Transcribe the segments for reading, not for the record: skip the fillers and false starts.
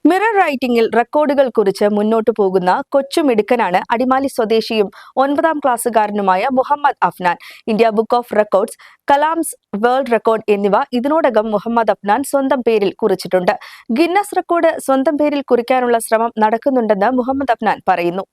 Mirror റൈറ്റിംഗിൽ റെക്കോർഡുകൾ കുറിച്ച് മുന്നോട്ടു പോകുന്ന കൊച്ചുമിടുക്കനാണ് അടിമാലി സ്വദേശിയും 9ാം ക്ലാസ്സുകാരനുമായ Muhammad Afnan. India book of records, Kalam's world record എന്നിവ ഇതിനോടകം മുഹമ്മദ് അഫ്നാൻ സ്വന്തം പേരിൽ കുറിച്ചിട്ടുണ്ട്. ഗിന്നസ് റെക്കോർഡ് സ്വന്തം പേരിൽ കുറിക്കാനുള്ള ശ്രമം നടക്കുന്നുണ്ടെന്ന് മുഹമ്മദ് അഫ്നാൻ പറയുന്നു.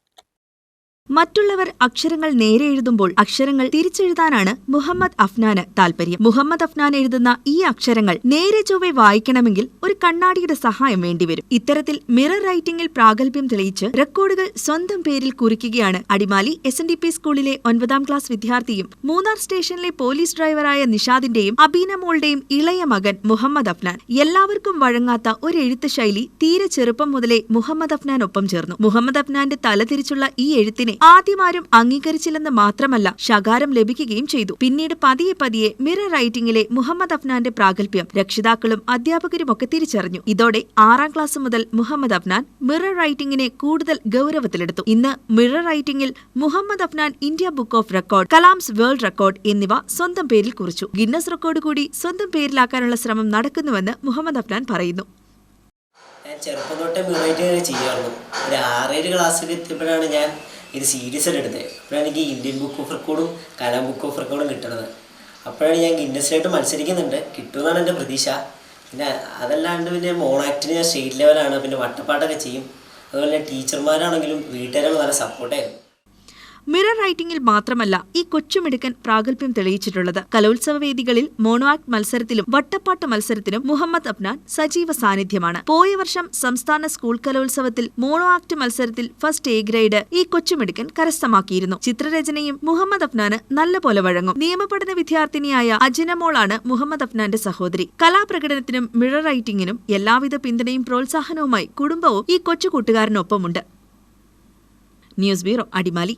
മറ്റുള്ളവർ അക്ഷരങ്ങൾ നേരെ എഴുതുമ്പോൾ അക്ഷരങ്ങൾ തിരിച്ചെഴുതാനാണ് മുഹമ്മദ് അഫ്നാന് താൽപര്യം. മുഹമ്മദ് അഫ്നാൻ എഴുതുന്ന ഈ അക്ഷരങ്ങൾ നേരെ ചൊവ്വെ വായിക്കണമെങ്കിൽ ഒരു കണ്ണാടിയുടെ സഹായം വേണ്ടിവരും. ഇത്തരത്തിൽ മിറർ റൈറ്റിംഗിൽ പ്രാഗൽഭ്യം തെളിയിച്ച് റെക്കോർഡുകൾ സ്വന്തം പേരിൽ കുറിക്കുകയാണ് അടിമാലി SNDP സ്കൂളിലെ 9ാം ക്ലാസ് വിദ്യാർത്ഥിയും മൂന്നാർ സ്റ്റേഷനിലെ പോലീസ് ഡ്രൈവറായ നിഷാദിന്റെയും അബീന മോളുടെയും ഇളയ മകൻ മുഹമ്മദ് അഫ്നാൻ. എല്ലാവർക്കും വഴങ്ങാത്ത ഒരു എഴുത്ത് ശൈലി തീരെ ചെറുപ്പം മുതലേ മുഹമ്മദ് അഫ്നാൻ ഒപ്പം ചേർന്നു. മുഹമ്മദ് അഫ്നാന്റെ തലതിരിച്ചുള്ള ഈ എഴുത്തിനെ ആദ്യമാരും അംഗീകരിച്ചില്ലെന്ന് മാത്രമല്ല, ശകാരം ലഭിക്കുകയും ചെയ്തു. പിന്നീട് പതിയെ പതിയെ മിറർ റൈറ്റിംഗിലെ മുഹമ്മദ് അഫ്നാന്റെ പ്രാഗൽഭ്യം രക്ഷിതാക്കളും അധ്യാപകരുമൊക്കെ തിരിച്ചറിഞ്ഞു. ഇതോടെ 6ാം ക്ലാസ് മുതൽ മുഹമ്മദ് അഫ്നാൻ മിറർ റൈറ്റിംഗിനെ കൂടുതൽ ഗൌരവത്തിലെടുത്തു. ഇന്ന് മിറർ റൈറ്റിംഗിൽ Muhammad Afnan India book of record, Kalam's world record എന്നിവ സ്വന്തം പേരിൽ കുറിച്ചു. ഗിന്നസ് റെക്കോർഡ് കൂടി സ്വന്തം പേരിലാക്കാനുള്ള ശ്രമം നടക്കുന്നുവെന്ന് മുഹമ്മദ് അഫ്നാൻ പറയുന്നു. ഞാൻ ചെറുപ്പം തൊട്ടേ മിററൈറ്റിംഗ് ചെയ്യാറുണ്ട്. ഒരു 6-7 ക്ലാസ്സിൽ എത്തിയപ്പോഴാണ് ഞാൻ ഇത് സീരിയസ് ആയിട്ട് എടുത്തത്. അപ്പോഴാണ് എനിക്ക് ഇന്ത്യൻ ബുക്ക് ഓഫ് റെക്കോർഡും കലാം ബുക്ക് ഓഫ് റെക്കോർഡും കിട്ടുന്നത്. അപ്പോഴാണ് ഞാൻ ഗിന്നസിലായിട്ട് മത്സരിക്കുന്നുണ്ട്, കിട്ടുമെന്നാണ് എൻ്റെ പ്രതീക്ഷ. പിന്നെ അതല്ലാണ്ട് പിന്നെ മോണാക്ടിന് ഞാൻ സ്റ്റേറ്റ് ലെവലാണ്, പിന്നെ വട്ടപ്പാട്ടൊക്കെ ചെയ്യും. അതുപോലെ ടീച്ചർമാരാണെങ്കിലും വീട്ടുകാരാണ് നല്ല സപ്പോർട്ടായിരുന്നു. മിറർ റൈറ്റിംഗിൽ മാത്രമല്ല ഈ കൊച്ചുമിടുക്കൻ പ്രാഗൽഭ്യം തെളിയിച്ചിട്ടുള്ളത്. കലോത്സവ വേദികളിൽ മോണോ ആക്ട് മത്സരത്തിലും വട്ടപ്പാട്ട് മത്സരത്തിലും മുഹമ്മദ് അഫ്നാൻ സജീവ സാന്നിധ്യമാണ്. പോയ വർഷം സംസ്ഥാന സ്കൂൾ കലോത്സവത്തിൽ മോണോ ആക്ട് മത്സരത്തിൽ ഫസ്റ്റ് A ഗ്രേഡ് ഈ കൊച്ചുമിടുക്കൻ കരസ്ഥമാക്കിയിരുന്നു. ചിത്രരചനയും മുഹമ്മദ് അഫ്നാന് നല്ലപോലെ വഴങ്ങും. നിയമപഠന വിദ്യാർത്ഥിനിയായ അജിനമോളാണ് മുഹമ്മദ് അഫ്നാന്റെ സഹോദരി. കലാപ്രകടനത്തിനും മിറർ റൈറ്റിംഗിനും എല്ലാവിധ പിന്തുണയും പ്രോത്സാഹനവുമായി കുടുംബവും ഈ കൊച്ചു കൂട്ടുകാരനൊപ്പമുണ്ട്. News bureau, Adimali.